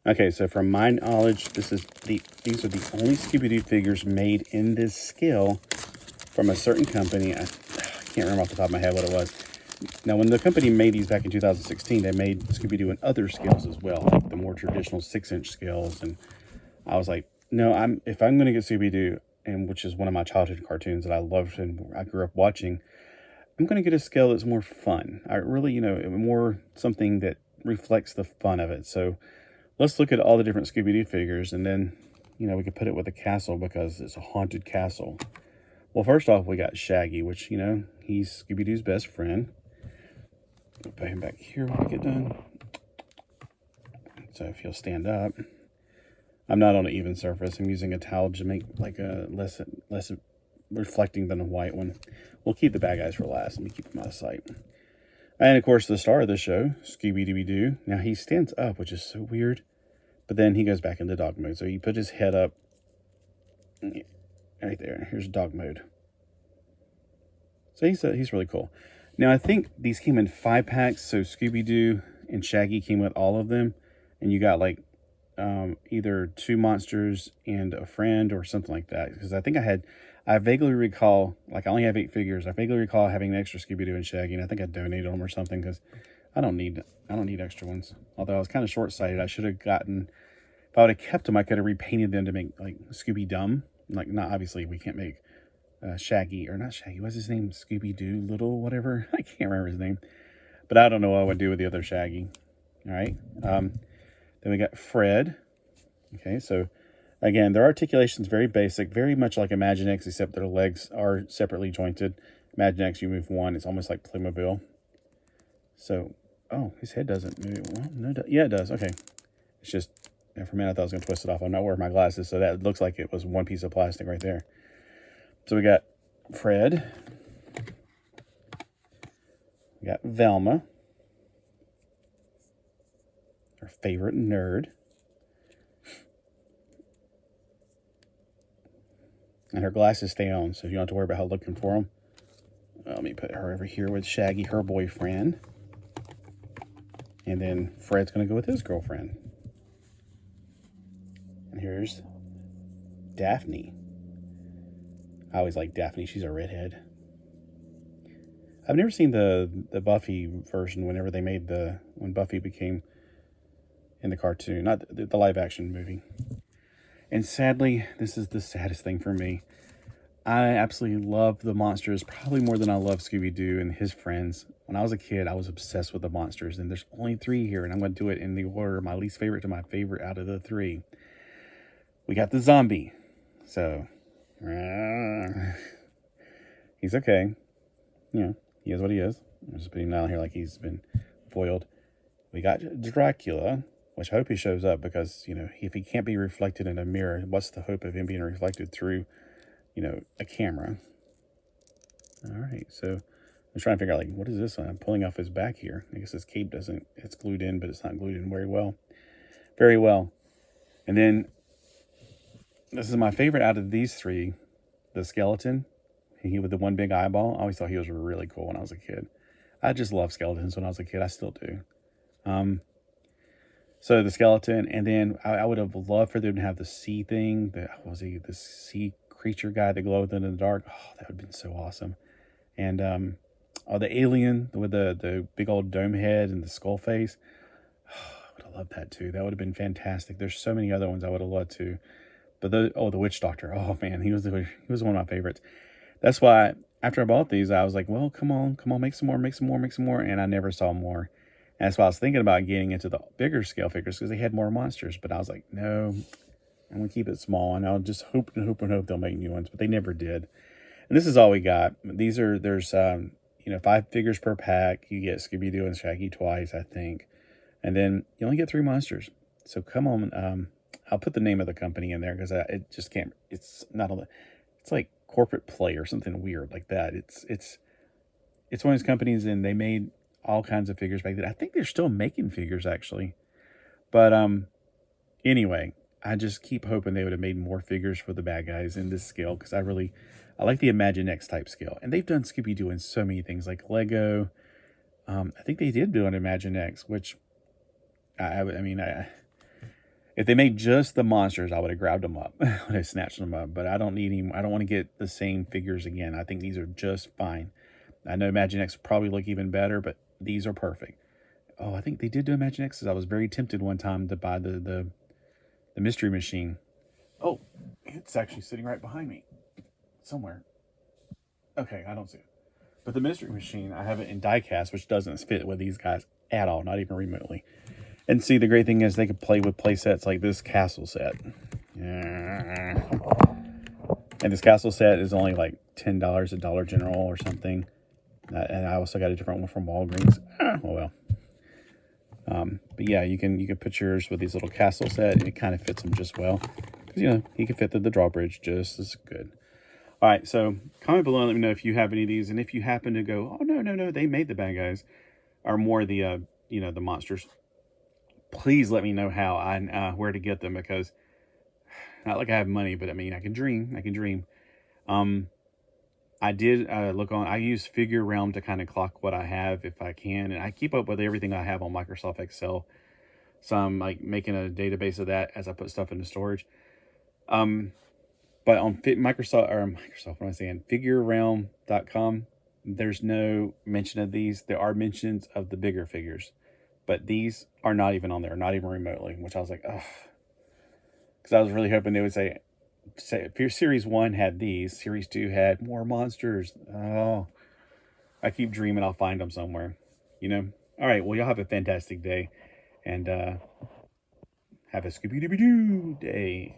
Okay, so from my knowledge, these are the only Scooby-Doo figures made in this scale from a certain company. I can't remember off the top of my head what it was. Now, when the company made these back in 2016, they made Scooby-Doo in other scales as well, like the more traditional 6-inch scales. And I was like, no, if I'm going to get Scooby-Doo, and which is one of my childhood cartoons that I loved and I grew up watching, I'm going to get a scale that's more fun. I really, more something that reflects the fun of it. So let's look at all the different Scooby-Doo figures, and then, we could put it with a castle because it's a haunted castle. Well, first off, we got Shaggy, which, he's Scooby-Doo's best friend. I'll put him back here when we get done. So if he'll stand up. I'm not on an even surface. I'm using a towel to make like a less reflecting than a white one. We'll keep the bad guys for last. Let me keep them out of sight. And of course, the star of the show, Scooby-Dooby-Doo. Now he stands up, which is so weird. But then he goes back into dog mode. So he put his head up right there. Here's dog mode. So he's really cool. Now I think these came in 5-packs. So Scooby-Doo and Shaggy came with all of them. And you got like either 2 monsters and a friend or something like that. Because I think I vaguely recall, like I only have 8 figures. I vaguely recall having an extra Scooby-Doo and Shaggy, and I think I donated them or something because I don't need extra ones. Although I was kind of short-sighted. I should have gotten, if I would have kept them, I could have repainted them to make like Scooby-Dumb. Like, not obviously we can't make Shaggy, or not Shaggy, what's his name? Scooby-Doo Little whatever. I can't remember his name. But I don't know what I would do with the other Shaggy. All right. Then we got Fred. Okay, so again, their articulation's very basic, very much like Imaginext, except their legs are separately jointed. Imaginext, you move one, it's almost like Playmobil. So, oh, his head doesn't move. Well, no, yeah, it does. Okay. It's just, for a minute I thought I was going to twist it off. I'm not wearing my glasses, so that looks like it was one piece of plastic right there. So we got Fred. We got Velma. Our favorite nerd. And her glasses stay on, so you don't have to worry about how looking for them. Let me put her over here with Shaggy, her boyfriend. And then Fred's going to go with his girlfriend. And here's Daphne. I always like Daphne. She's a redhead. I've never seen the Buffy version when Buffy became in the cartoon, not the live action movie. And sadly, this is the saddest thing for me. I absolutely love the monsters, probably more than I love Scooby-Doo and his friends. When I was a kid, I was obsessed with the monsters, and there's only 3 here, and I'm going to do it in the order, my least favorite to my favorite out of the 3. We got the zombie. So, he's okay. He is what he is. I'm just putting him down here like he's been foiled. We got Dracula, which I hope he shows up because, if he can't be reflected in a mirror, what's the hope of him being reflected through, a camera? All right, so I'm trying to figure out, like, what is this? I'm pulling off his back here. I guess his cape it's glued in, but it's not glued in very well. Very well. And then, this is my favorite out of these 3, the skeleton. He with the one big eyeball. I always thought he was really cool when I was a kid. I just love skeletons when I was a kid. I still do. So the skeleton, and then I would have loved for them to have the sea thing. The sea creature guy that glowed in the dark? Oh, that would have been so awesome. And the alien with the big old dome head and the skull face. Oh, I would have loved that too. That would have been fantastic. There's so many other ones I would have loved to. But the witch doctor. Oh man, he was one of my favorites. That's why after I bought these, I was like, well, come on, make some more. And I never saw more. And that's why I was thinking about getting into the bigger scale figures because they had more monsters. But I was like, no, I'm going to keep it small. And I'll just hope they'll make new ones. But they never did. And this is all we got. There's 5 figures per pack. You get Scooby-Doo and Shaggy twice, I think. And then you only get 3 monsters. So come on. I'll put the name of the company in there because it just can't. It's not a. It's like Corporate Play or something weird like that. It's one of those companies, and they made all kinds of figures back then. I think they're still making figures actually. But anyway, I just keep hoping they would have made more figures for the bad guys in this scale because I like the Imaginext type scale. And they've done Scooby-Doo in so many things like Lego. I think they did do an Imaginext, which I If they made just the monsters, I would have grabbed them up. I would have snatched them up. But I don't need any. I don't want to get the same figures again. I think these are just fine. I know Imaginext probably look even better, but these are perfect. Oh, I think they did do Imaginext. I was very tempted one time to buy the mystery machine. Oh, it's actually sitting right behind me somewhere. Okay, I don't see it. But the mystery machine, I have it in diecast, which doesn't fit with these guys at all, not even remotely. And see, the great thing is they could play with play sets like this castle set. And this castle set is only like $10 at Dollar General or something. And I also got a different one from Walgreens. Oh well. But yeah, you can put yours with these little castle set, and it kind of fits them just well. Because, you know, he can fit through the drawbridge just as good. All right, so comment below and let me know if you have any of these. And if you happen to go, oh, no, they made the bad guys. Or more the, the monsters. Please let me know how and where to get them. Because, not like I have money, but I mean, I can dream. I did look on, I use Figure Realm to kind of clock what I have if I can. And I keep up with everything I have on Microsoft Excel. So I'm like making a database of that as I put stuff into storage. But on figurerealm.com, there's no mention of these. There are mentions of the bigger figures. But these are not even on there, not even remotely. Which I was like, ugh. Because I was really hoping they would say Series 1 had these. Series 2 had more monsters. Oh, I keep dreaming I'll find them somewhere. All right, well, y'all have a fantastic day. And have a Scooby-Dooby-Doo day.